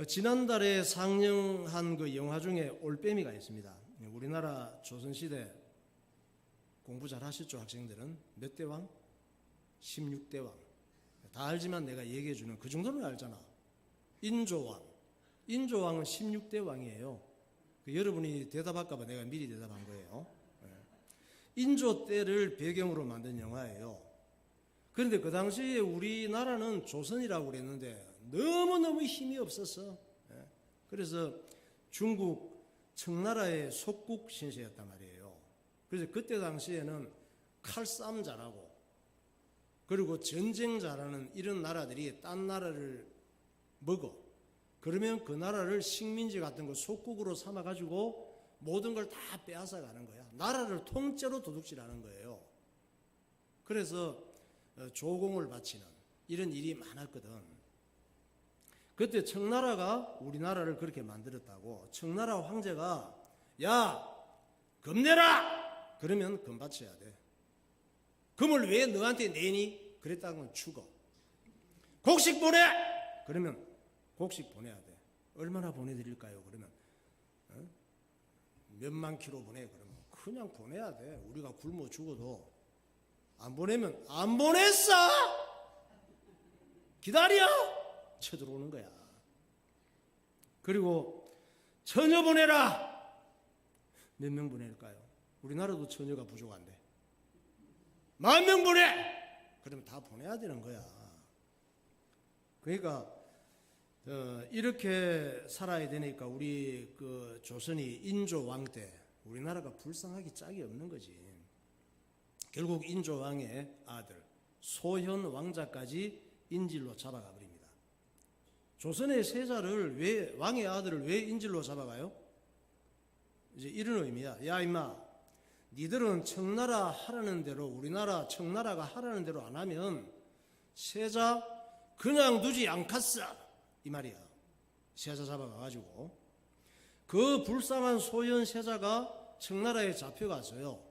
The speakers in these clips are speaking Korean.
지난달에 상영한 그 영화 중에 올빼미가 있습니다. 우리나라 조선시대 공부 잘 하셨죠, 학생들은? 몇 대 왕? 16대 왕. 다 알지만 내가 얘기해 주는 그 정도는 알잖아. 인조왕. 인조왕은 16대 왕이에요. 여러분이 대답할까봐 내가 미리 대답한 거예요. 인조 때를 배경으로 만든 영화예요. 그런데 그 당시에 우리나라는 조선이라고 그랬는데 너무너무 힘이 없었어. 그래서 중국 청나라의 속국 신세였단 말이에요. 그래서 그때 당시에는 칼싸움 잘하고 그리고 전쟁 잘하는 이런 나라들이 딴 나라를 먹어. 그러면 그 나라를 식민지 같은 거 속국으로 삼아가지고 모든 걸 다 빼앗아 가는 거야. 나라를 통째로 도둑질하는 거예요. 그래서 조공을 바치는 이런 일이 많았거든. 그때 청나라가 우리나라를 그렇게 만들었다고. 청나라 황제가 야, 금 내라! 그러면 금 바쳐야 돼. 금을 왜 너한테 내니? 그랬다면 죽어. 곡식 보내! 그러면 곡식 보내야 돼. 얼마나 보내드릴까요? 그러면 몇만 킬로 보내. 그러면 그냥 보내야 돼. 우리가 굶어 죽어도. 안 보내면 안 보냈어! 기다려! 쳐들어오는 거야. 그리고 처녀 보내라! 몇 명 보낼까요? 우리나라도 처녀가 부족한데. 10,000명 보내! 그러면 다 보내야 되는 거야. 그러니까 이렇게 살아야 되니까 우리 그 조선이 인조왕 때 우리나라가 불쌍하기 짝이 없는 거지. 결국 인조왕의 아들 소현 왕자까지 인질로 잡아가 버립니다. 조선의 세자를 왜, 왕의 아들을 왜 인질로 잡아가요? 이제 이런 의미야. 야 임마, 니들은 청나라 하라는 대로, 우리나라 청나라가 하라는 대로 안 하면 세자 그냥 두지 않겠어, 이 말이야. 세자 잡아가가지고 그 불쌍한 소현 세자가 청나라에 잡혀갔어요.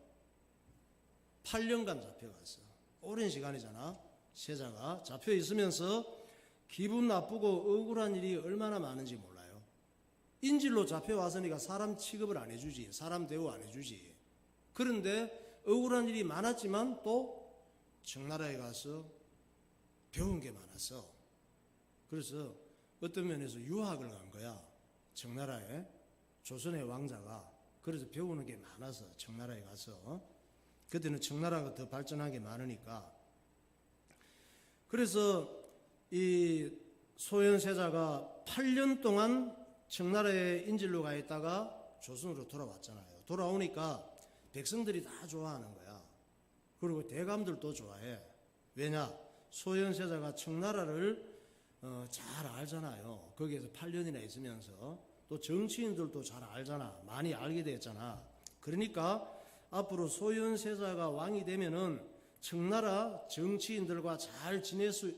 8년간 잡혀갔어. 오랜 시간이잖아. 세자가 잡혀 있으면서 기분 나쁘고 억울한 일이 얼마나 많은지 몰라요. 인질로 잡혀왔으니까 사람 취급을 안 해주지. 사람 대우 안 해주지. 그런데 억울한 일이 많았지만 또 청나라에 가서 배운 게 많았어. 그래서 어떤 면에서 유학을 간 거야. 청나라에. 조선의 왕자가. 그래서 배우는 게 많아서 청나라에 가서. 그때는 청나라가 더 발전한 게 많으니까. 그래서 이 소현세자가 8년 동안 청나라에 인질로 가 있다가 조선으로 돌아왔잖아요. 돌아오니까 백성들이 다 좋아하는 거야. 그리고 대감들도 좋아해. 왜냐? 소현세자가 청나라를 잘 알잖아요. 거기에서 8년이나 있으면서 또 정치인들도 잘 알잖아. 많이 알게 됐잖아. 그러니까 앞으로 소현세자가 왕이 되면은 청나라 정치인들과 잘 지낼 수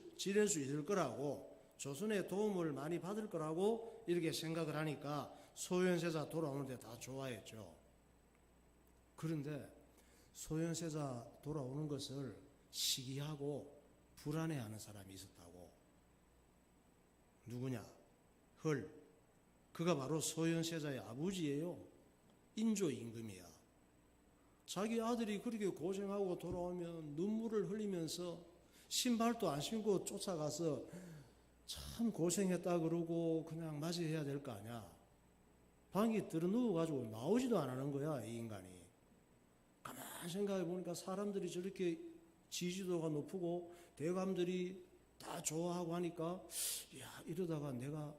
있을 거라고, 조선의 도움을 많이 받을 거라고 이렇게 생각을 하니까 소현세자 돌아오는데 다 좋아했죠. 그런데 소현세자 돌아오는 것을 시기하고 불안해하는 사람이 있었다고. 누구냐? 헐. 그가 바로 소현세자의 아버지예요. 인조 임금이야. 자기 아들이 그렇게 고생하고 돌아오면 눈물을 흘리면서 신발도 안 신고 쫓아가서 참 고생했다 그러고 그냥 맞이해야 될 거 아니야. 방에 들어누워가지고 나오지도 안 하는 거야, 이 인간이. 가만히 생각해 보니까 사람들이 저렇게 지지도가 높고 대감들이 다 좋아하고 하니까 야, 이러다가 내가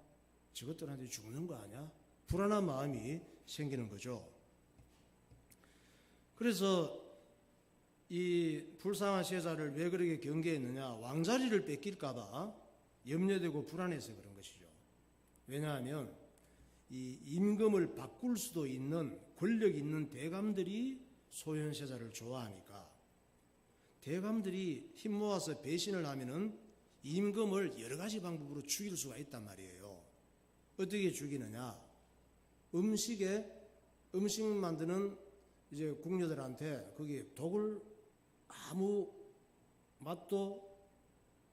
저것들한테 죽는 거 아니야? 불안한 마음이 생기는 거죠. 그래서 이 불쌍한 세자를 왜 그렇게 경계했느냐? 왕자리를 뺏길까봐 염려되고 불안해서 그런 것이죠. 왜냐하면 이 임금을 바꿀 수도 있는 권력 있는 대감들이 소현세자를 좋아하니까. 대감들이 힘 모아서 배신을 하면은 임금을 여러 가지 방법으로 죽일 수가 있단 말이에요. 어떻게 죽이느냐? 음식 만드는 이제 궁녀들한테 거기 독을 아무 맛도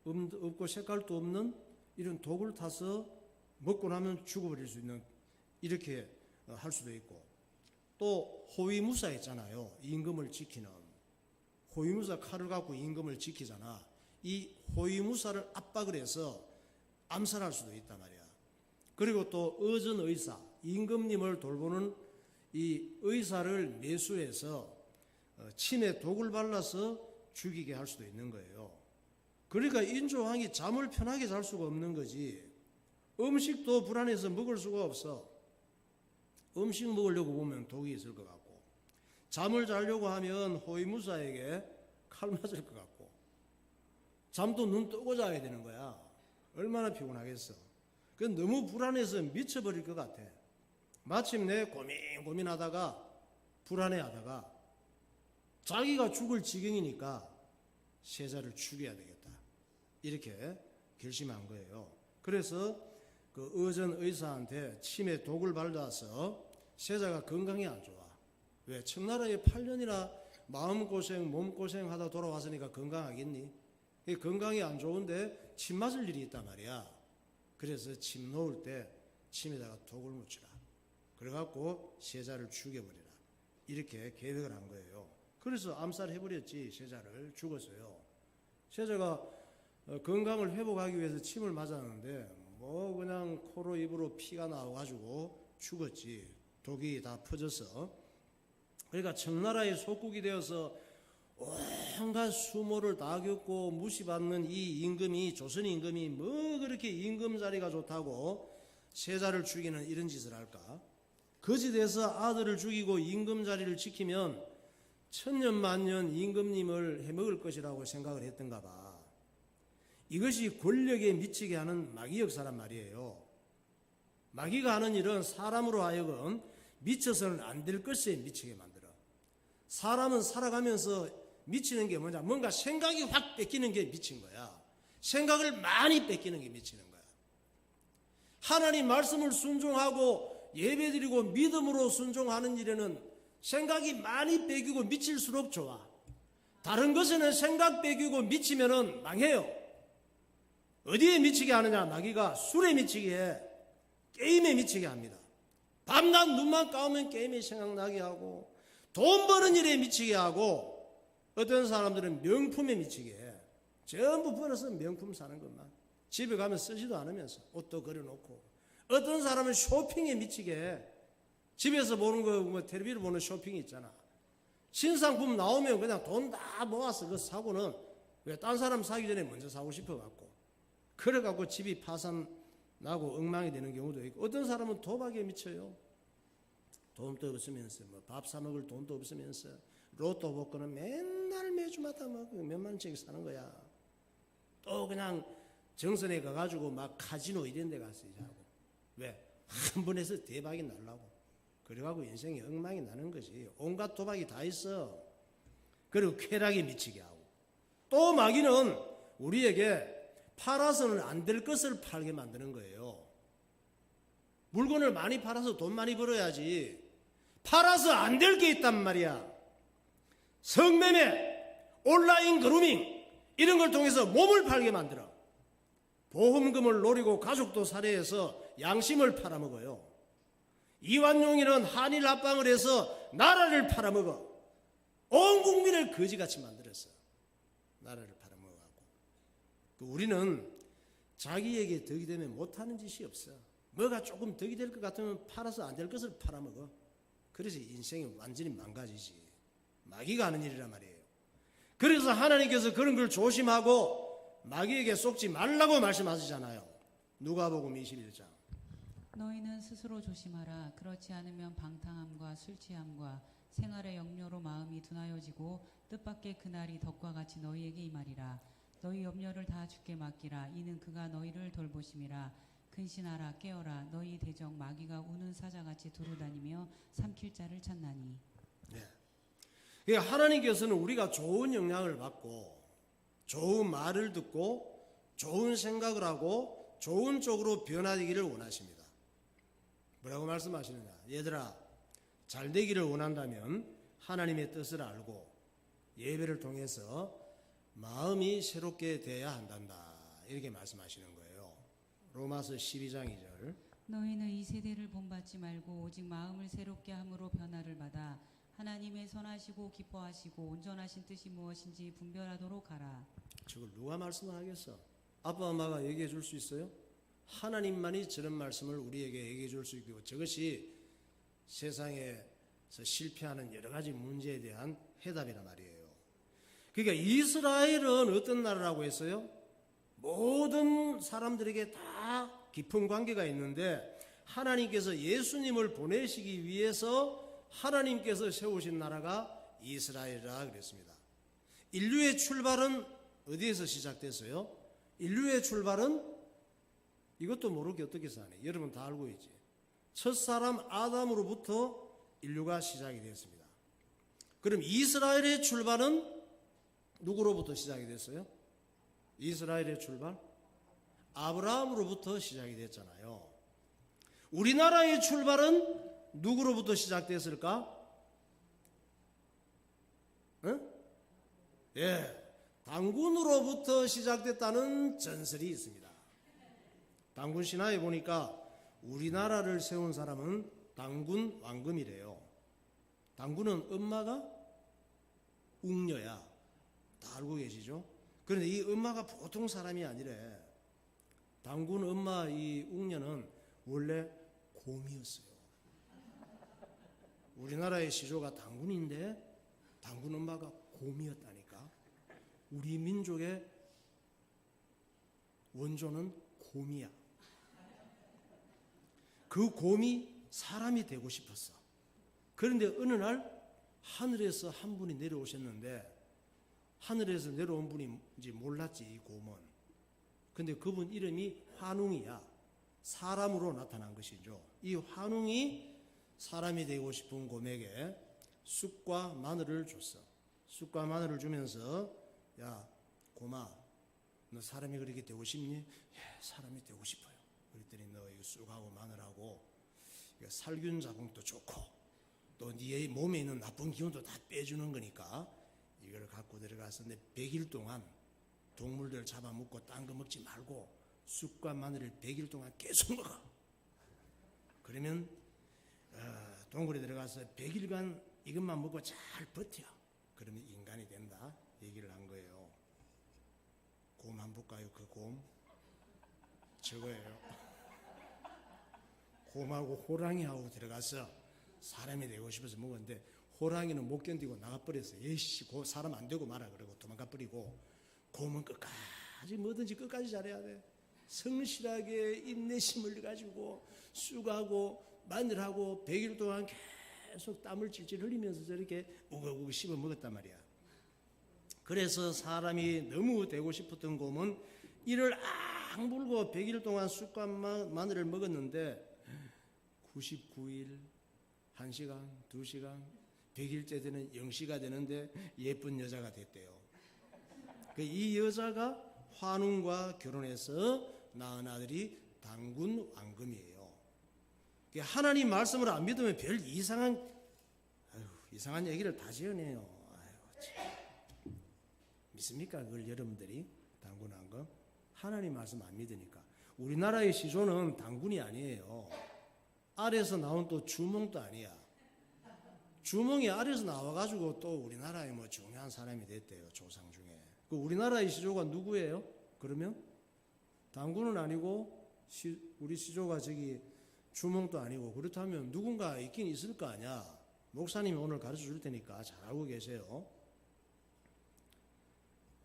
없고 색깔도 없는 이런 독을 타서 먹고 나면 죽어버릴 수 있는, 이렇게 할 수도 있고, 또 호위무사 있잖아요. 임금을 지키는 호위무사, 칼을 갖고 임금을 지키잖아. 이 호위무사를 압박을 해서 암살할 수도 있단 말이야. 그리고 또 의전의사, 임금님을 돌보는 이 의사를 매수해서 침에 독을 발라서 죽이게 할 수도 있는 거예요. 그러니까 인조왕이 잠을 편하게 잘 수가 없는 거지. 음식도 불안해서 먹을 수가 없어. 음식 먹으려고 보면 독이 있을 것 같고, 잠을 자려고 하면 호위무사에게 칼 맞을 것 같고, 잠도 눈 뜨고 자야 되는 거야. 얼마나 피곤하겠어. 그 너무 불안해서 미쳐버릴 것 같아. 마침내 고민하다가 불안해하다가 자기가 죽을 지경이니까 세자를 죽여야 되겠다, 이렇게 결심한 거예요. 그래서 그 의전 의사한테 침에 독을 발라서 세자가 건강이 안 좋아. 왜? 청나라에 8년이나 마음고생 몸고생 하다 돌아왔으니까 건강하겠니? 건강이 안 좋은데 침 맞을 일이 있단 말이야. 그래서 침 놓을 때 침에다가 독을 묻히라. 그래갖고 세자를 죽여버리라, 이렇게 계획을 한 거예요. 그래서 암살해버렸지. 세자를 죽었어요. 세자가 건강을 회복하기 위해서 침을 맞았는데 뭐 그냥 코로 입으로 피가 나와가지고 죽었지. 독이 다 퍼져서. 그러니까 청나라의 속국이 되어서 온갖 수모를 다 겪고 무시받는 이 임금이, 조선 임금이 뭐 그렇게 임금 자리가 좋다고 세자를 죽이는 이런 짓을 할까? 거짓에서 아들을 죽이고 임금 자리를 지키면 천년만년 임금님을 해먹을 것이라고 생각을 했던가 봐. 이것이 권력에 미치게 하는 마귀 역사란 말이에요. 마귀가 하는 일은 사람으로 하여금 미쳐서는 안 될 것에 미치게 만들어. 사람은 살아가면서 미치는 게 뭐냐? 뭔가 생각이 확 뺏기는 게 미친 거야. 생각을 많이 뺏기는 게 미치는 거야. 하나님 말씀을 순종하고 예배드리고 믿음으로 순종하는 일에는 생각이 많이 뺏기고 미칠수록 좋아. 다른 것에는 생각 뺏기고 미치면은 망해요. 어디에 미치게 하느냐? 마귀가 술에 미치게 해. 게임에 미치게 합니다. 밤낮 눈만 감으면 게임이 생각나게 하고, 돈 버는 일에 미치게 하고, 어떤 사람들은 명품에 미치게 해. 전부 벌어서 명품 사는 것만. 집에 가면 쓰지도 않으면서 옷도 걸어놓고. 어떤 사람은 쇼핑에 미치게 해. 집에서 보는 거, 뭐 텔레비를 보는 쇼핑이 있잖아. 신상품 나오면 그냥 돈 다 모아서 그거 사고는 왜 딴 사람 사기 전에 먼저 사고 싶어갖고. 그래갖고 집이 파산나고 엉망이 되는 경우도 있고, 어떤 사람은 도박에 미쳐요. 돈도 없으면서, 뭐 밥 사 먹을 돈도 없으면서, 로또 복권은 맨날 매주마다 막 몇만 원씩 사는 거야. 또 그냥 정선에 가가지고 막 카지노 이런 데 가서 이제 하고. 왜? 한 번에서 대박이 날라고. 그래가지고 인생이 엉망이 나는 거지. 온갖 도박이 다 있어. 그리고 쾌락에 미치게 하고. 또 마귀는 우리에게 팔아서는 안 될 것을 팔게 만드는 거예요. 물건을 많이 팔아서 돈 많이 벌어야지. 팔아서 안 될 게 있단 말이야. 성매매, 온라인 그루밍 이런 걸 통해서 몸을 팔게 만들어. 보험금을 노리고 가족도 살해해서 양심을 팔아먹어요. 이완용이는 한일 합방을 해서 나라를 팔아먹어. 온 국민을 거지같이 만들었어. 나라를 팔아먹어갖고. 우리는 자기에게 덕이 되면 못하는 짓이 없어. 뭐가 조금 덕이 될 것 같으면 팔아서 안 될 것을 팔아먹어. 그래서 인생이 완전히 망가지지. 마귀가 하는 일이란 말이에요. 그래서 하나님께서 그런 걸 조심하고 마귀에게 속지 말라고 말씀하시잖아요. 누가복음 21장. 너희는 스스로 조심하라. 그렇지 않으면 방탕함과 술 취함과 생활의 역료로 마음이 둔하여지고 뜻밖의 그날이 덕과 같이 너희에게 임하리라. 너희 염려를 다 주께 맡기라. 이는 그가 너희를 돌보심이라. 근신하라. 깨어라. 너희 대적 마귀가 우는 사자같이 두루다니며 삼킬 자를 찾나니. 네. 그러니까 하나님께서는 우리가 좋은 영향을 받고 좋은 말을 듣고 좋은 생각을 하고 좋은 쪽으로 변화되기를 원하십니다. 뭐라고 말씀하시느냐? 얘들아, 잘 되기를 원한다면 하나님의 뜻을 알고 예배를 통해서 마음이 새롭게 돼야 한단다. 이렇게 말씀하시는 거예요. 로마서 12장 2절. 너희는 이 세대를 본받지 말고 오직 마음을 새롭게 함으로 변화를 받아 하나님의 선하시고 기뻐하시고 온전하신 뜻이 무엇인지 분별하도록 하라. 저걸 누가 말씀을 하겠어? 아빠 엄마가 얘기해 줄 수 있어요? 하나님만이 저런 말씀을 우리에게 얘기해 줄 수 있고, 저것이 세상에서 실패하는 여러 가지 문제에 대한 해답이란 말이에요. 그러니까 이스라엘은 어떤 나라라고 했어요? 모든 사람들에게 다 깊은 관계가 있는데 하나님께서 예수님을 보내시기 위해서 하나님께서 세우신 나라가 이스라엘이라 그랬습니다. 인류의 출발은 어디에서 시작됐어요? 인류의 출발은 이것도 모르게 어떻게 사네. 여러분 다 알고 있지. 첫사람 아담으로부터 인류가 시작이 됐습니다. 그럼 이스라엘의 출발은 누구로부터 시작이 됐어요? 이스라엘의 출발? 아브라함으로부터 시작이 됐잖아요. 우리나라의 출발은 누구로부터 시작됐을까? 응? 예, 당군으로부터 시작됐다는 전설이 있습니다. 당군 신화에 보니까 우리나라를 세운 사람은 당군 왕금이래요. 당군은 엄마가 웅녀야. 다 알고 계시죠? 그런데 이 엄마가 보통 사람이 아니래. 당군 엄마 이 웅녀는 원래 곰이었어요. 우리나라의 시조가 당군인데 당군 엄마가 곰이었다니까. 우리 민족의 원조는 곰이야. 그 곰이 사람이 되고 싶었어. 그런데 어느 날 하늘에서 한 분이 내려오셨는데, 하늘에서 내려온 분인지 몰랐지, 이 곰은. 근데 그분 이름이 환웅이야. 사람으로 나타난 것이죠. 이 환웅이 사람이 되고 싶은 곰에게 쑥과 마늘을 줬어. 쑥과 마늘을 주면서, 야 곰아, 너 사람이 그렇게 되고 싶니? 예, 사람이 되고 싶어요. 그랬더니 너 이거 쑥하고 마늘하고 살균 자궁도 좋고 또 네 몸에 있는 나쁜 기운도 다 빼주는 거니까 이걸 갖고 들어가서 내 100일 동안 동물들 잡아먹고 딴 거 먹지 말고 쑥과 마늘을 100일 동안 계속 먹어. 그러면 동굴에 들어가서 100일간 이것만 먹고 잘 버텨. 그러면 인간이 된다 얘기를 한 거예요. 곰 한번 볼까요? 그 곰 저거예요. 곰하고 호랑이하고 들어가서 사람이 되고 싶어서 먹었는데 호랑이는 못 견디고 나가버렸어. 에이씨, 사람 안 되고 말아. 그러고 도망가버리고, 곰은 끝까지 뭐든지 끝까지 잘해야 돼. 성실하게 인내심을 가지고 쑥하고 마늘하고 100일 동안 계속 땀을 찔찔 흘리면서 저렇게 우거우거 씹어 먹었단 말이야. 그래서 사람이 너무 되고 싶었던 곰은 이를 악물고 100일 동안 쑥과 마늘을 먹었는데 99일, 1시간, 2시간, 100일째 되는 0시가 되는데 예쁜 여자가 됐대요. 이 여자가 환웅과 결혼해서 낳은 아들이 당군 왕금이에요. 하나님 말씀을 안 믿으면 별 이상한 얘기를 다 지어내요. 믿습니까? 그걸 여러분들이 당군 왕금? 하나님 말씀 안 믿으니까. 우리나라의 시조는 당군이 아니에요. 아래에서 나온 또 주몽도 아니야. 주몽이 아래에서 나와가지고 또 우리나라의 뭐 중요한 사람이 됐대요. 조상 중에. 그 우리나라의 시조가 누구예요? 그러면 당군은 아니고 우리 시조가 저기 주몽도 아니고, 그렇다면 누군가 있긴 있을 거 아니야. 목사님이 오늘 가르쳐 줄 테니까 잘 알고 계세요.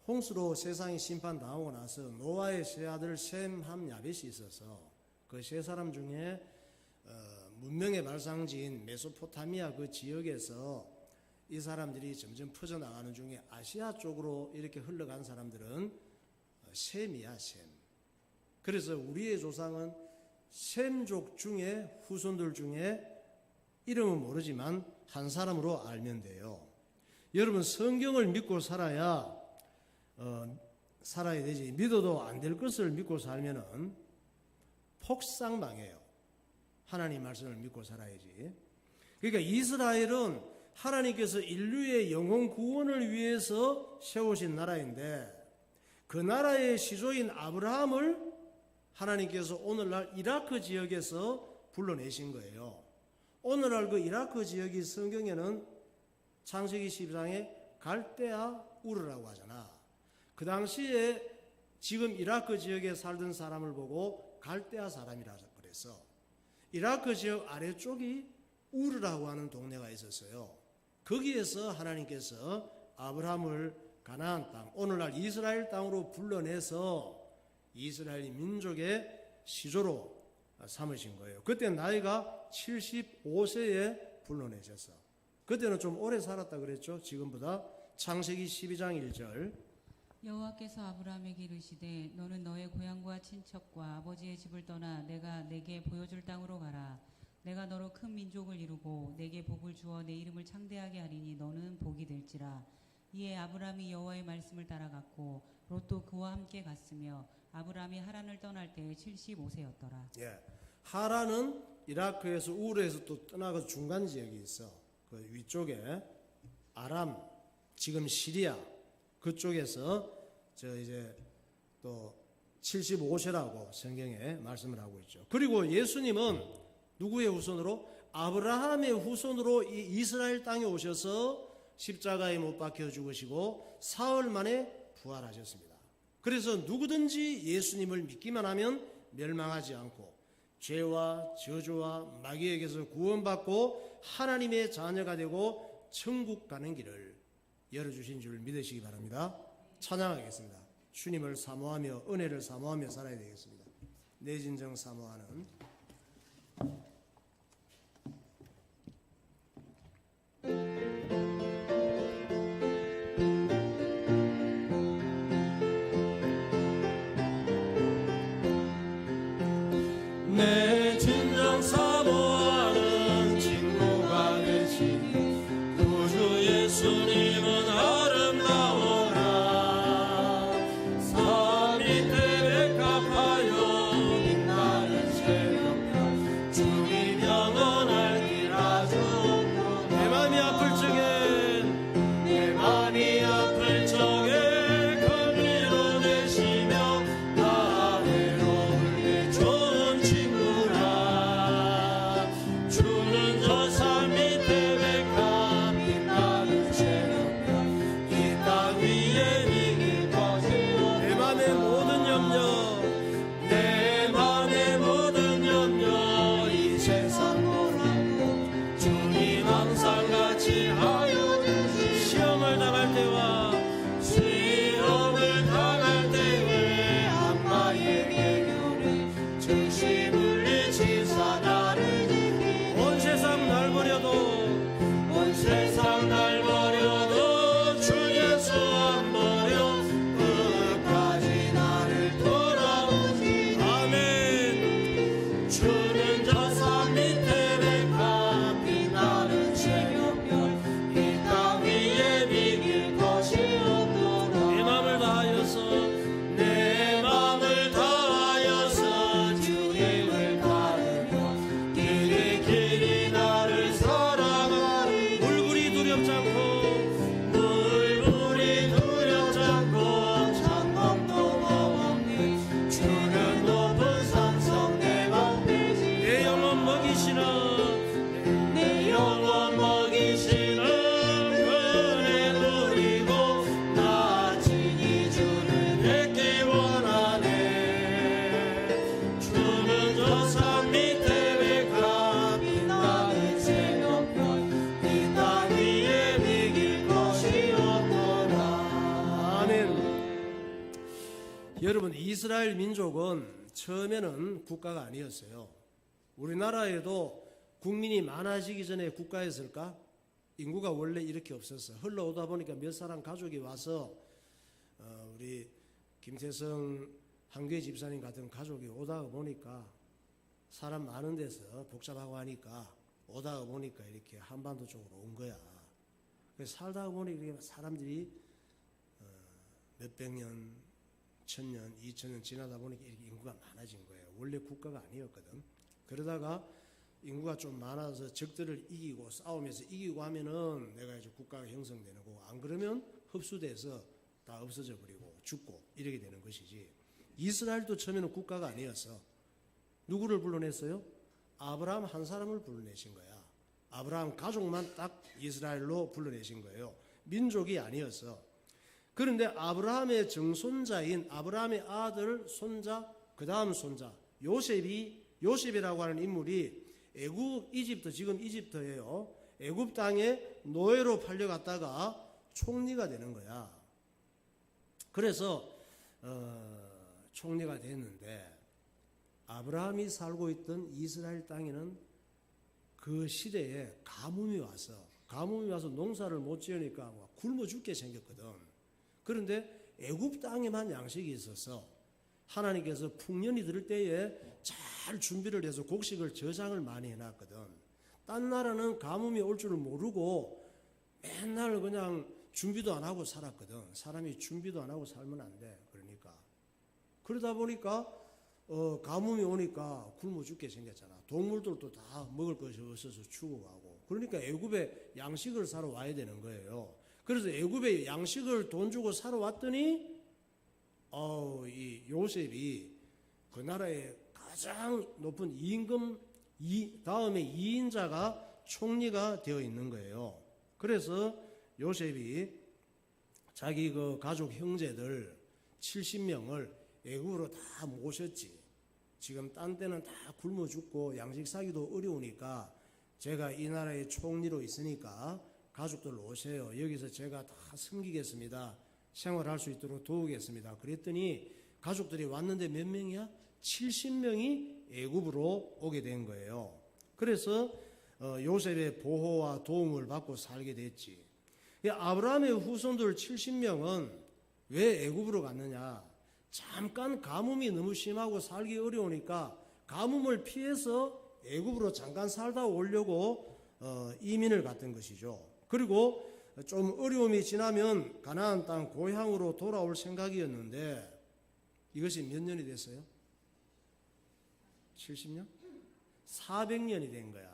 홍수로 세상이 심판 당하고 나서 노아의 세 아들 셈, 함, 야벳이 있어서 그 세 사람 중에 문명의 발상지인 메소포타미아 그 지역에서 이 사람들이 점점 퍼져나가는 중에 아시아 쪽으로 이렇게 흘러간 사람들은 셈이야, 셈. 그래서 우리의 조상은 셈족 중에 후손들 중에 이름은 모르지만 한 사람으로 알면 돼요. 여러분, 성경을 믿고 살아야 되지. 믿어도 안 될 것을 믿고 살면은 폭삭망해요. 하나님 말씀을 믿고 살아야지. 그러니까 이스라엘은 하나님께서 인류의 영혼 구원을 위해서 세우신 나라인데, 그 나라의 시조인 아브라함을 하나님께서 오늘날 이라크 지역에서 불러내신 거예요. 오늘날 그 이라크 지역이 성경에는 창세기 12장에 갈대아 우르라고 하잖아. 그 당시에 지금 이라크 지역에 살던 사람을 보고 갈대아 사람이라고 그랬어. 이라크 지역 아래쪽이 우르라고 하는 동네가 있었어요. 거기에서 하나님께서 아브라함을 가나안 땅, 오늘날 이스라엘 땅으로 불러내서 이스라엘 민족의 시조로 삼으신 거예요. 그때 나이가 75세에 불러내셨어. 그때는 좀 오래 살았다 그랬죠. 지금보다. 창세기 12장 1절. 여호와께서 아브라함에게 이르시되 너는 너의 고향과 친척과 아버지의 집을 떠나 내가 내게 보여줄 땅으로 가라. 내가 너로 큰 민족을 이루고 내게 복을 주어 내 이름을 창대하게 하리니 너는 복이 될지라. 이에 아브라함이 여호와의 말씀을 따라갔고 롯도 그와 함께 갔으며 아브라함이 하란을 떠날 때 75세였더라. 예. 하란은 이라크에서 우르에서 또 떠나가서 중간 지역이 있어. 그 위쪽에 아람, 지금 시리아 그쪽에서 저 이제 또 75세라고 성경에 말씀을 하고 있죠. 그리고 예수님은 누구의 후손으로? 아브라함의 후손으로 이 이스라엘 땅에 오셔서 십자가에 못 박혀 죽으시고 사흘 만에 부활하셨습니다. 그래서 누구든지 예수님을 믿기만 하면 멸망하지 않고 죄와 저주와 마귀에게서 구원받고 하나님의 자녀가 되고 천국 가는 길을 열어주신 줄 믿으시기 바랍니다. 찬양하겠습니다. 주님을 사모하며 은혜를 사모하며 살아야 되겠습니다. 내 진정 사모하는 내 진정 사모하는 친구가 되신 구주 예수님은 아름다워라. 산 밑에 백합하여 빛나는 새벽별 주님 영원할 길 아주 내 맘이 아플 적에 내 맘이 아플 적에 긍휼로 내시며 나 외로울 때 좋은 친구라. 주는 저 산 밑에 백합 빛나는 새벽별 이 땅 위에 이길 것이요. 내 맘의 모든 염려 내 맘의 모든 염려 이 세상 보라고 주님 항상 같이 하여 주시오. 시험을 당할 때와 시험을 당할 때에 악마의 계교를 즉시 물리치사 나를 지키고 온 세상 날 버려도 온 세상 날 버려도 주 예수 안 버려 끝까지 나를 돌아오시. 아멘. 주는 저 산 밑에 백합 빛나는 새벽별 이 땅 위에 비길 것이 없도록 내 맘을 다하여서 내 맘을 다하여서 주님을 따르며 길이 나를 사랑하리. 물불이 두렵지 않고 물불이 두렵지 않고 창검도 먹었네. 주는 높은 산성 내 맘되지. 내 영혼 먹이시는 내 영혼 먹이시는 은혜 누리고 나 친히 주를 뵙기 원하네. 주는 저 산 밑에 백합 빛나는 새벽별 이 땅 위에 비길 것이 없도다. 아멘. 여러분, 이스라엘 민족은 처음에는 국가가 아니었어요. 우리나라에도 국민이 많아지기 전에 국가였을까? 인구가 원래 이렇게 없었어. 흘러오다 보니까 몇 사람 가족이 와서 우리 김태성 한교회 집사님 같은 가족이 오다가 보니까 사람 많은 데서 복잡하고 하니까 오다가 보니까 이렇게 한반도 쪽으로 온 거야. 그래서 살다가 보니 이렇게 사람들이 몇백 년, 천년, 2000년 지나다 보니까 이렇게 인구가 많아진 거예요. 원래 국가가 아니었거든. 그러다가 인구가 좀 많아서 적들을 이기고 싸우면서 이기고 하면은 내가 이제 국가가 형성되는 거고, 안 그러면 흡수돼서 다 없어져 버리고 죽고 이렇게 되는 것이지. 이스라엘도 처음에는 국가가 아니었어. 누구를 불러냈어요? 아브라함 한 사람을 불러내신 거야. 아브라함 가족만 딱 이스라엘로 불러내신 거예요. 민족이 아니었어. 그런데 아브라함의 정손자인 아브라함의 아들, 손자, 그 다음 손자 요셉이라고 하는 인물이 이집트, 지금 이집트예요. 애굽 땅에 노예로 팔려갔다가 총리가 되는 거야. 그래서 총리가 됐는데 아브라함이 살고 있던 이스라엘 땅에는 그 시대에 가뭄이 와서 농사를 못 지으니까 굶어 죽게 생겼거든. 그런데 애굽 땅에만 양식이 있어서 하나님께서 풍년이 들 때에 잘 준비를 해서 곡식을 저장을 많이 해놨거든. 딴 나라는 가뭄이 올 줄을 모르고 맨날 그냥 준비도 안 하고 살았거든. 사람이 준비도 안 하고 살면 안 돼. 그러다 보니까 가뭄이 오니까 굶어 죽게 생겼잖아. 동물들도 다 먹을 것이 없어서 죽어가고. 그러니까 애굽에 양식을 사러 와야 되는 거예요. 그래서 애굽에 양식을 돈 주고 사러 왔더니 이 요셉이 그 나라의 가장 높은 임금 다음에 2인자가 총리가 되어 있는 거예요. 그래서 요셉이 자기 그 가족 형제들 70명을 애굽으로 다 모셨지. 지금 딴 데는 다 굶어 죽고 양식 사기도 어려우니까 제가 이 나라의 총리로 있으니까 가족들 오세요. 여기서 제가 다 섬기겠습니다. 생활할 수 있도록 도우겠습니다. 그랬더니 가족들이 왔는데 몇 명이야? 70명이 애굽으로 오게 된 거예요. 그래서 요셉의 보호와 도움을 받고 살게 됐지. 아브라함의 후손들 70명은 왜 애굽으로 갔느냐? 잠깐 가뭄이 너무 심하고 살기 어려우니까 가뭄을 피해서 애굽으로 잠깐 살다 오려고 이민을 갔던 것이죠. 그리고 좀 어려움이 지나면 가나안 땅 고향으로 돌아올 생각이었는데 이것이 몇 년이 됐어요? 70년? 400년이 된 거야.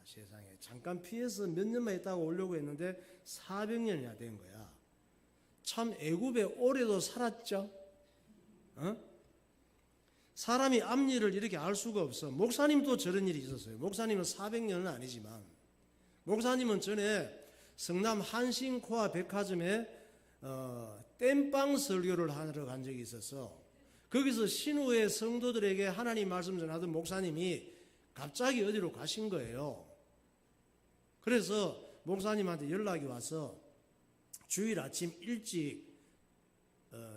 세상에. 잠깐 피해서 몇 년만 있다가 오려고 했는데 400년이나 된 거야. 참 애굽에 오래도 살았죠. 사람이 앞일을 이렇게 알 수가 없어. 목사님도 저런 일이 있었어요. 목사님은 400년은 아니지만 목사님은 전에 성남 한신코아 백화점에 땜빵 설교를 하러 간 적이 있어서 거기서 신우의 성도들에게 하나님 말씀 전하던 목사님이 갑자기 어디로 가신 거예요. 그래서 목사님한테 연락이 와서 주일 아침 일찍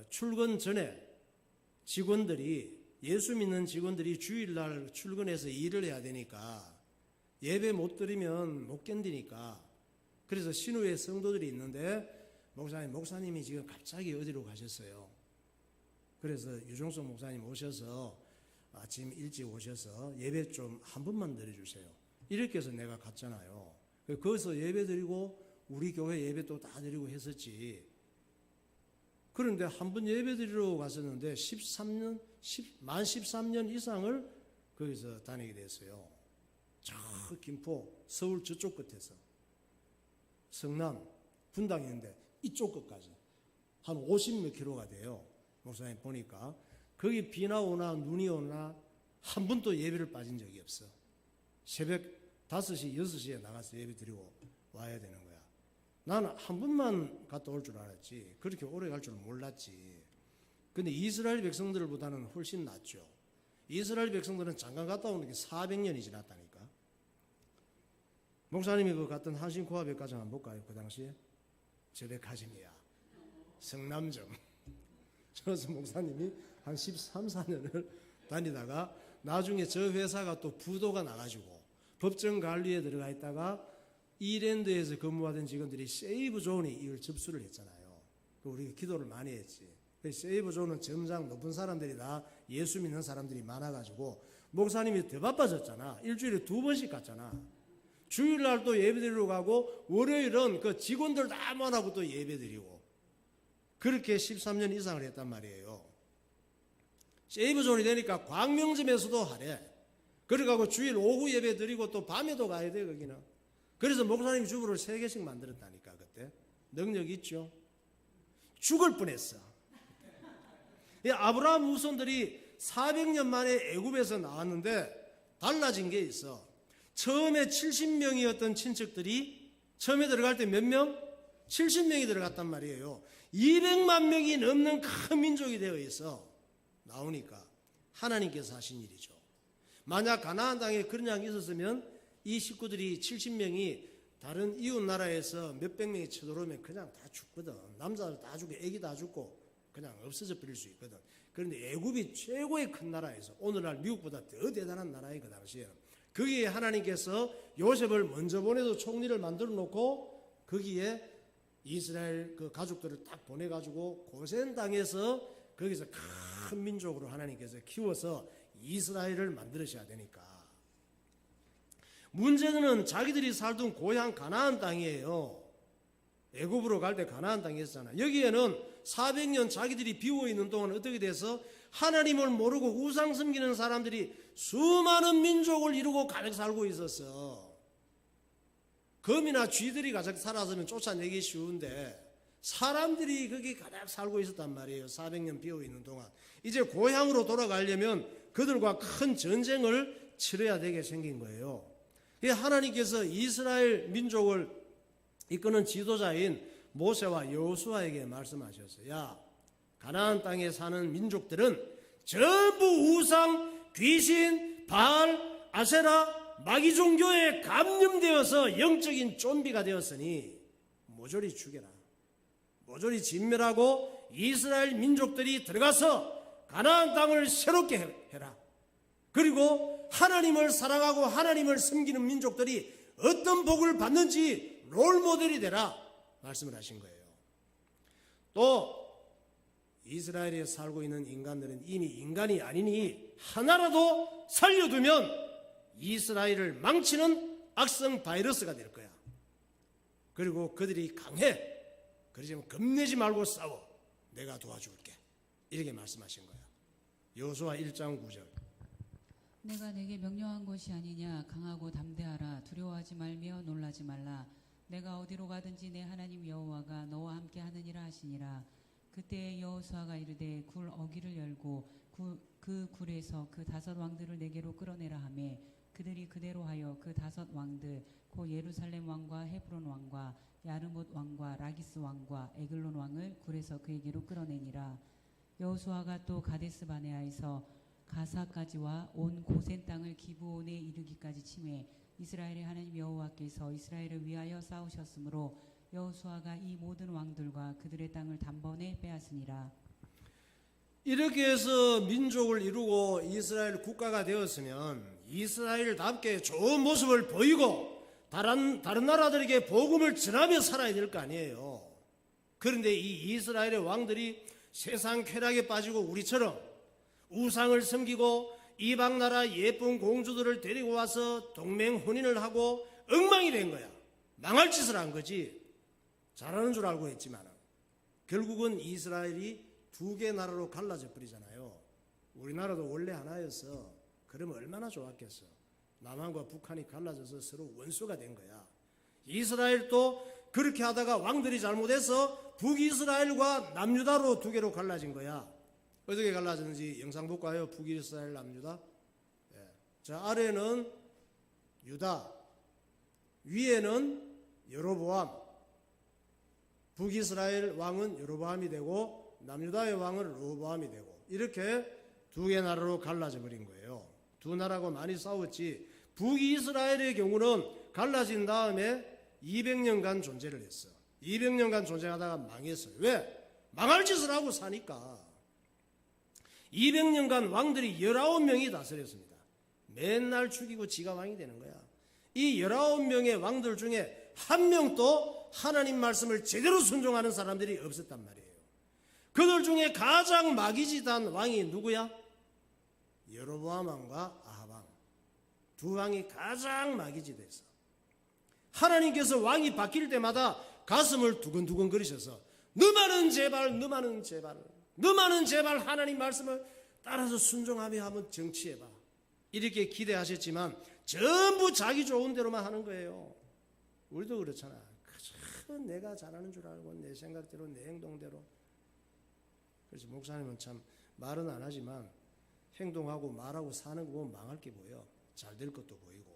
출근 전에 직원들이 예수 믿는 직원들이 주일날 출근해서 일을 해야 되니까 예배 못 드리면 못 견디니까 그래서 신우의 성도들이 있는데 목사님이 지금 갑자기 어디로 가셨어요. 그래서 유종석 목사님 오셔서 아침 일찍 오셔서 예배 좀 한 번만 드려주세요. 이렇게 해서 내가 갔잖아요. 거기서 예배 드리고 우리 교회 예배도 다 드리고 했었지. 그런데 한 번 예배 드리러 갔었는데 만 13년 이상을 거기서 다니게 됐어요. 저 김포 서울 저쪽 끝에서 성남 분당이 있는데 이쪽 끝까지 한 50몇 킬로가 돼요. 목사님 보니까 거기 비나 오나 눈이 오나 한 번도 예배를 빠진 적이 없어. 새벽 5시 6시에 나가서 예배 드리고 와야 되는 거야. 나는 한 번만 갔다 올 줄 알았지 그렇게 오래 갈 줄 몰랐지. 근데 이스라엘 백성들보다는 훨씬 낫죠. 이스라엘 백성들은 잠깐 갔다 오는 게 400년이 지났다니까. 목사님이 그 갔던 한신코아 백화점 한번 볼까요? 그 당시에 저 백화점이야. 성남점. 그래서 목사님이 한 13, 14년을 다니다가 나중에 저 회사가 또 부도가 나가지고 법정 관리에 들어가 있다가 이랜드에서 근무하던 직원들이 세이브 존이 이걸 접수를 했잖아요. 우리가 기도를 많이 했지. 세이브 존은 점장 높은 사람들이 다 예수 믿는 사람들이 많아가지고 목사님이 더 바빠졌잖아. 일주일에 2번씩 갔잖아. 주일날 또 예배 드리러 가고 월요일은 그 직원들 다 모아놓고 또 예배 드리고 그렇게 13년 이상을 했단 말이에요. 세이브 존이 되니까 광명점에서도 하래. 그래가고 주일 오후 예배 드리고 또 밤에도 가야 돼 거기는. 그래서 목사님이 주부를 3개씩 만들었다니까. 그때 능력 있죠. 죽을 뻔했어. 이 아브라함 후손들이 400년 만에 애굽에서 나왔는데 달라진 게 있어. 처음에 70명이었던 친척들이 처음에 들어갈 때 몇 명? 70명이 들어갔단 말이에요. 200만 명이 넘는 큰 민족이 되어 있어. 나오니까 하나님께서 하신 일이죠. 만약 가나안 땅에 그런 양이 있었으면 이 식구들이 70명이 다른 이웃 나라에서 몇백 명이 쳐들어오면 그냥 다 죽거든. 남자들 다 죽고 애기 다 죽고 그냥 없어져 버릴 수 있거든. 그런데 애굽이 최고의 큰 나라에서 오늘날 미국보다 더 대단한 나라에 그 당시에는 거기에 하나님께서 요셉을 먼저 보내도 총리를 만들어 놓고 거기에 이스라엘 그 가족들을 딱 보내가지고 고센 땅에서 거기서 큰 민족으로 하나님께서 키워서 이스라엘을 만들으셔야 되니까. 문제는 자기들이 살던 고향 가나안 땅이에요. 애굽으로 갈 때 가나안 땅에 있었잖아. 여기에는 400년 자기들이 비워있는 동안 어떻게 돼서 하나님을 모르고 우상 섬기는 사람들이 수많은 민족을 이루고 가득 살고 있었어. 검이나 쥐들이 가득 살았으면 쫓아내기 쉬운데 사람들이 거기 가득 살고 있었단 말이에요. 400년 비워있는 동안. 이제 고향으로 돌아가려면 그들과 큰 전쟁을 치러야 되게 생긴 거예요. 하나님께서 이스라엘 민족을 이끄는 지도자인 모세와 여호수아에게 말씀하셨어요. 야, 가나안 땅에 사는 민족들은 전부 우상, 귀신, 바알, 아세라, 마귀 종교에 감염되어서 영적인 좀비가 되었으니 모조리 죽여라. 모조리 진멸하고 이스라엘 민족들이 들어가서 가나안 땅을 새롭게 해라. 그리고 하나님을 사랑하고 하나님을 섬기는 민족들이 어떤 복을 받는지 롤모델이 되라 말씀을 하신 거예요. 또 이스라엘에 살고 있는 인간들은 이미 인간이 아니니 하나라도 살려두면 이스라엘을 망치는 악성 바이러스가 될 거야. 그리고 그들이 강해. 그러지만 겁내지 말고 싸워. 내가 도와줄게. 이렇게 말씀하신 거야. 여호수아 1장 9절. 내가 내게 명령한 것이 아니냐. 강하고 담대하라. 두려워하지 말며 놀라지 말라. 내가 어디로 가든지 내 하나님 여호와가 너와 함께 하느니라 하시니라. 그때 여호수아가 이르되 굴 어귀를 열고 그 굴에서 그 5 왕들을 내게로 끌어내라 하매 그들이 그대로 하여 그 5 왕들 곧 예루살렘 왕과 헤브론 왕과 야르못 왕과 라기스 왕과 에글론 왕을 굴에서 그에게로 끌어내니라. 여호수아가 또 가데스 바네아에서 가사까지와 온 고센 땅을 기브온에 이르기까지 치매 이스라엘의 하나님 여호와께서 이스라엘을 위하여 싸우셨으므로 여호수아가 이 모든 왕들과 그들의 땅을 단번에 빼앗으니라. 이렇게 해서 민족을 이루고 이스라엘 국가가 되었으면 이스라엘답게 좋은 모습을 보이고 다른 나라들에게 복음을 전하며 살아야 될 거 아니에요. 그런데 이 이스라엘의 왕들이 세상 쾌락에 빠지고 우리처럼 우상을 섬기고 이방 나라 예쁜 공주들을 데리고 와서 동맹 혼인을 하고 엉망이 된 거야. 망할 짓을 한 거지. 잘하는 줄 알고 했지만 결국은 이스라엘이 2개 나라로 갈라져 버리잖아요. 우리나라도 원래 하나였어. 그러면 얼마나 좋았겠어. 남한과 북한이 갈라져서 서로 원수가 된 거야. 이스라엘도 그렇게 하다가 왕들이 잘못해서 북이스라엘과 남유다로 2개로 갈라진 거야. 어떻게 갈라졌는지 영상 볼까요? 북이스라엘, 남유다. 자, 아래는 유다, 위에는 여로보암. 북이스라엘 왕은 여로보암이 되고 남유다의 왕은 르호보암이 되고 이렇게 2개 나라로 갈라져 버린 거예요. 2 나라가 많이 싸웠지. 북이스라엘의 경우는 갈라진 다음에 200년간 존재를 했어. 200년간 존재하다가 망했어요. 왜? 망할 짓을 하고 사니까. 200년간 왕들이 19명이 다스렸습니다. 맨날 죽이고 지가 왕이 되는 거야. 이 19명의 왕들 중에 한 명도 하나님 말씀을 제대로 순종하는 사람들이 없었단 말이에요. 그들 중에 가장 마귀짓한 왕이 누구야? 여로보암 왕과 아합 왕. 2 왕이 가장 마귀짓했어. 하나님께서 왕이 바뀔 때마다 가슴을 두근두근 거리셔서 너만은 제발, 너만은 제발, 너만은 제발 하나님 말씀을 따라서 순종하며 한번 정치해봐. 이렇게 기대하셨지만 전부 자기 좋은 대로만 하는 거예요. 우리도 그렇잖아. 그저 내가 잘하는 줄 알고 내 생각대로 내 행동대로. 그래서 목사님은 참 말은 안 하지만 행동하고 말하고 사는 거 보면 망할 게 보여. 잘 될 것도 보이고.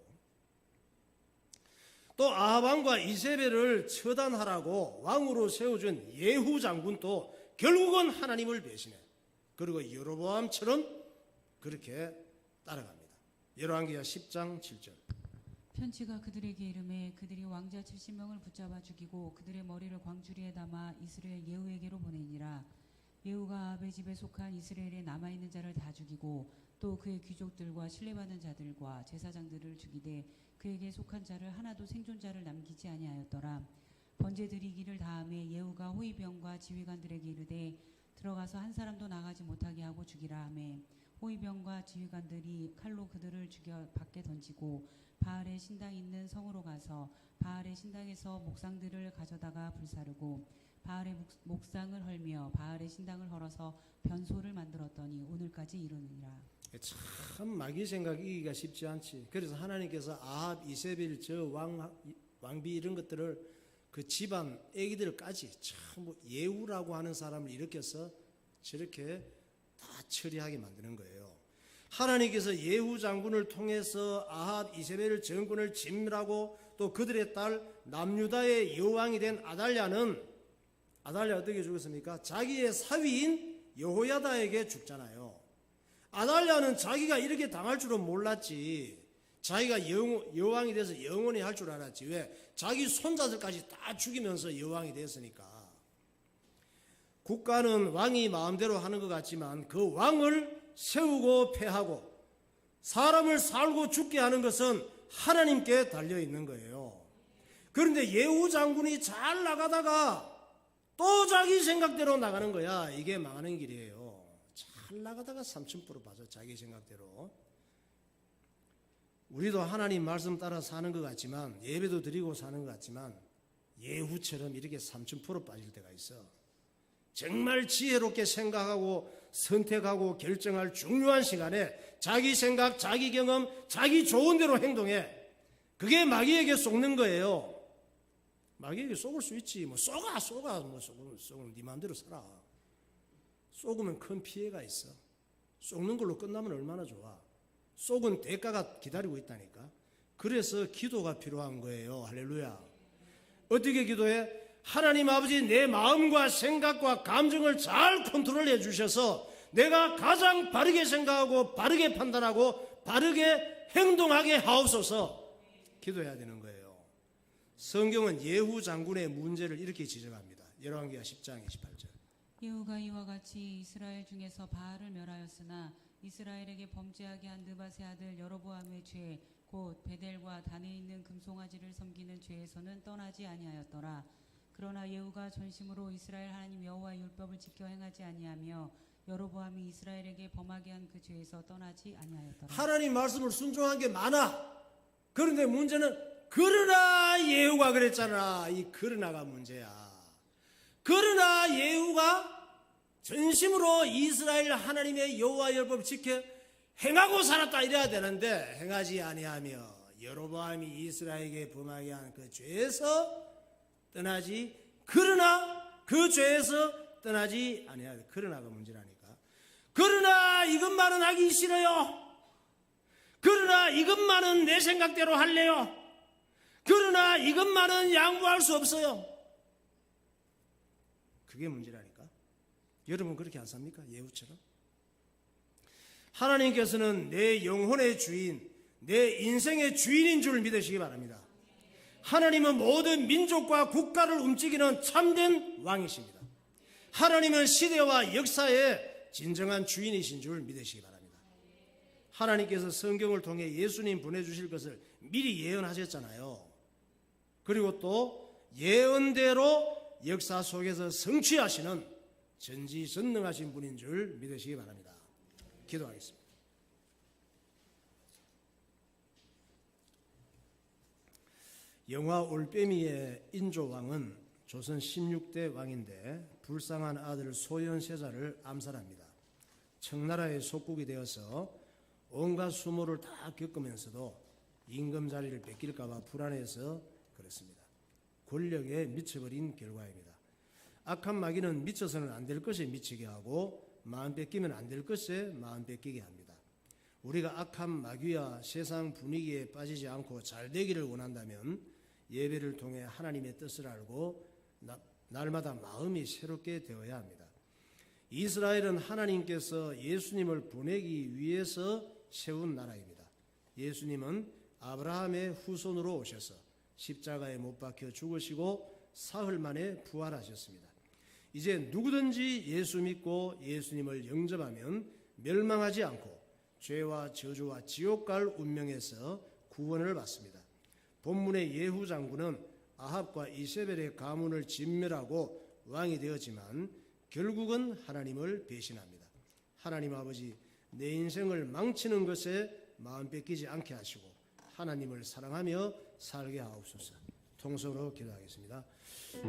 또 아합 왕과 이세벨을 처단하라고 왕으로 세워준 예후 장군도 결국은 하나님을 배신해. 그리고 여로보암처럼 그렇게 따라갑니다. 열왕기하 10장 7절. 편지가 그들에게 이르매 그들이 왕자 70명을 붙잡아 죽이고 그들의 머리를 광주리에 담아 이스라엘 예후에게로 보내니라. 예후가 아합의 집에 속한 이스라엘에 남아있는 자를 다 죽이고 또 그의 귀족들과 신뢰받는 자들과 제사장들을 죽이되 그에게 속한 자를 하나도 생존자를 남기지 아니하였더라. 번제 드리기를 다음에 예후가 호위병과 지휘관들에게 이르되 들어가서 한 사람도 나가지 못하게 하고 죽이라 하매 호위병과 지휘관들이 칼로 그들을 죽여 밖에 던지고 바알의 신당이 있는 성으로 가서 바알의 신당에서 목상들을 가져다가 불사르고 바알의 목상을 헐며 바알의 신당을 헐어서 변소를 만들었더니 오늘까지 이르느니라. 참 마귀 생각 이기가 쉽지 않지. 그래서 하나님께서 아합, 이세벨, 저 왕비 이런 것들을 그 집안 애기들까지 참 예후라고 하는 사람을 일으켜서 저렇게 다 처리하게 만드는 거예요. 하나님께서 예후 장군을 통해서 아합, 이세벨 정권을 진멸하고 또 그들의 딸 남유다의 여왕이 된 아달랴는 어떻게 죽었습니까? 자기의 사위인 여호야다에게 죽잖아요. 아달랴는 자기가 이렇게 당할 줄은 몰랐지. 자기가 여왕이 돼서 영원히 할 줄 알았지. 왜? 자기 손자들까지 다 죽이면서 여왕이 됐으니까. 국가는 왕이 마음대로 하는 것 같지만 그 왕을 세우고 패하고 사람을 살고 죽게 하는 것은 하나님께 달려있는 거예요. 그런데 예후 장군이 잘 나가다가 또 자기 생각대로 나가는 거야. 이게 망하는 길이에요. 잘 나가다가 삼천포로 빠져. 자기 생각대로. 우리도 하나님 말씀 따라 사는 것 같지만 예배도 드리고 사는 것 같지만 예후처럼 이렇게 삼천포로 빠질 때가 있어. 정말 지혜롭게 생각하고 선택하고 결정할 중요한 시간에 자기 생각, 자기 경험, 자기 좋은 대로 행동해. 그게 마귀에게 속는 거예요. 마귀에게 속을 수 있지. 뭐 쏘가 뭐 쏘면 네 마음대로 살아. 쏘으면 큰 피해가 있어. 쏘는 걸로 끝나면 얼마나 좋아. 쏘은 대가가 기다리고 있다니까. 그래서 기도가 필요한 거예요. 할렐루야. 어떻게 기도해? 하나님 아버지, 내 마음과 생각과 감정을 잘 컨트롤해 주셔서 내가 가장 바르게 생각하고 바르게 판단하고 바르게 행동하게 하옵소서. 기도해야 되는 거예요. 성경은 예후 장군의 문제를 이렇게 지적합니다. 열왕기하 10장 28절. 예후가 이와 같이 이스라엘 중에서 바알을 멸하였으나 이스라엘에게 범죄하게 한 느밧의 아들 여로보암의 죄 곧 베델과 단에 있는 금송아지를 섬기는 죄에서는 떠나지 아니하였더라. 그러나 예후가 전심으로 이스라엘 하나님 여호와의 율법을 지켜 행하지 아니하며 여로보암이 이스라엘에게 범하게 한 그 죄에서 떠나지 아니하였더라. 하나님 말씀을 순종한 게 많아. 그런데 문제는 그러나 예후가 그랬잖아. 이 그러나가 문제야. 그러나 예후가 전심으로 이스라엘 하나님의 여호와의 율법을 지켜 행하고 살았다 이래야 되는데 행하지 아니하며 여로보암이 이스라엘에게 범하게 한 그 죄에서 떠나지, 그러나 그 죄에서 떠나지 아니하다. 그러나가 문제라니까. 그러나 이것만은 하기 싫어요. 그러나 이것만은 내 생각대로 할래요. 그러나 이것만은 양보할 수 없어요. 그게 문제라니까. 여러분 그렇게 안 삽니까? 예후처럼. 하나님께서는 내 영혼의 주인, 내 인생의 주인인 줄 믿으시기 바랍니다. 하나님은 모든 민족과 국가를 움직이는 참된 왕이십니다. 하나님은 시대와 역사의 진정한 주인이신 줄 믿으시기 바랍니다. 하나님께서 성경을 통해 예수님 보내주실 것을 미리 예언하셨잖아요. 그리고 또 예언대로 역사 속에서 성취하시는 전지전능하신 분인 줄 믿으시기 바랍니다. 기도하겠습니다. 영화 올빼미의 인조왕은 조선 16대 왕인데 불쌍한 아들 소현세자를 암살합니다. 청나라의 속국이 되어서 온갖 수모를 다 겪으면서도 임금 자리를 뺏길까 봐 불안해서 그렇습니다. 권력에 미쳐버린 결과입니다. 악한 마귀는 미쳐서는 안 될 것에 미치게 하고 마음 뺏기면 안 될 것에 마음 뺏기게 합니다. 우리가 악한 마귀와 세상 분위기에 빠지지 않고 잘 되기를 원한다면 예배를 통해 하나님의 뜻을 알고 날마다 마음이 새롭게 되어야 합니다. 이스라엘은 하나님께서 예수님을 보내기 위해서 세운 나라입니다. 예수님은 아브라함의 후손으로 오셔서 십자가에 못 박혀 죽으시고 사흘 만에 부활하셨습니다. 이제 누구든지 예수 믿고 예수님을 영접하면 멸망하지 않고 죄와 저주와 지옥 갈 운명에서 구원을 받습니다. 본문의 예후 장군은 아합과 이세벨의 가문을 진멸하고 왕이 되었지만 결국은 하나님을 배신합니다. 하나님 아버지, 내 인생을 망치는 것에 마음 뺏기지 않게 하시고 하나님을 사랑하며 살게 하옵소서. 통성으로 기도하겠습니다.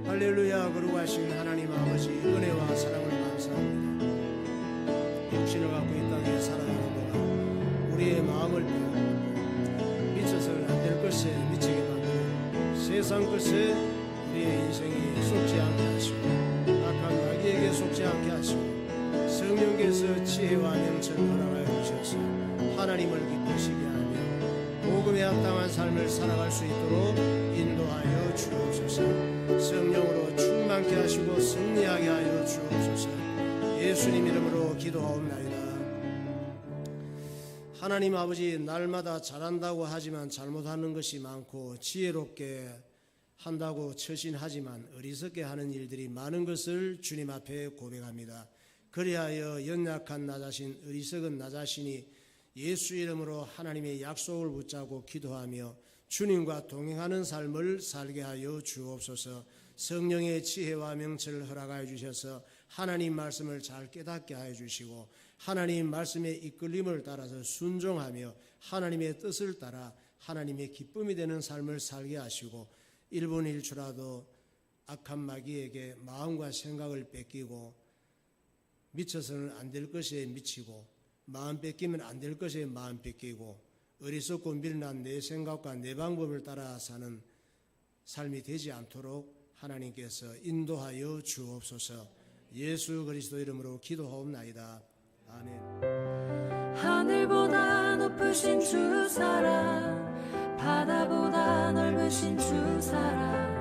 할렐루야. 거룩하신 하나님 아버지, 은혜와 사랑을 감사합니다. 육신을 갖고 이 땅에 살아가는 동안 우리의 마음을 빼앗고 미쳐서는 안 될 것에 미치게 만들고 세상 것에 우리의 인생이 속지 않게 하시고 악한 마귀에게 속지 않게 하시고 성령께서 지혜와 명철을 허락하여 주셔서 하나님을 기쁘시게 하며 복음에 합당한 삶을 살아갈 수 있도록 인도하여 주옵소서. 성령으로 충만케 하시고 승리하게 하여 주옵소서. 예수님 이름으로 기도하옵나이다. 하나님 아버지, 날마다 잘한다고 하지만 잘못하는 것이 많고 지혜롭게 한다고 처신하지만 어리석게 하는 일들이 많은 것을 주님 앞에 고백합니다. 그리하여 연약한 나 자신, 어리석은 나 자신이 예수 이름으로 하나님의 약속을 붙잡고 기도하며 주님과 동행하는 삶을 살게 하여 주옵소서. 성령의 지혜와 명철을 허락하여 주셔서 하나님 말씀을 잘 깨닫게 하여 주시고 하나님 말씀의 이끌림을 따라서 순종하며 하나님의 뜻을 따라 하나님의 기쁨이 되는 삶을 살게 하시고 1분 1초라도 악한 마귀에게 마음과 생각을 뺏기고 미쳐서는 안 될 것에 미치고 마음 뺏기면 안 될 것에 마음 뺏기고 어리석고 밀난 내 생각과 내 방법을 따라 사는 삶이 되지 않도록 하나님께서 인도하여 주옵소서. 예수 그리스도 이름으로 기도하옵나이다. 아멘. 하늘보다 높으신 주 사랑, 바다보다 넓으신 주 사랑,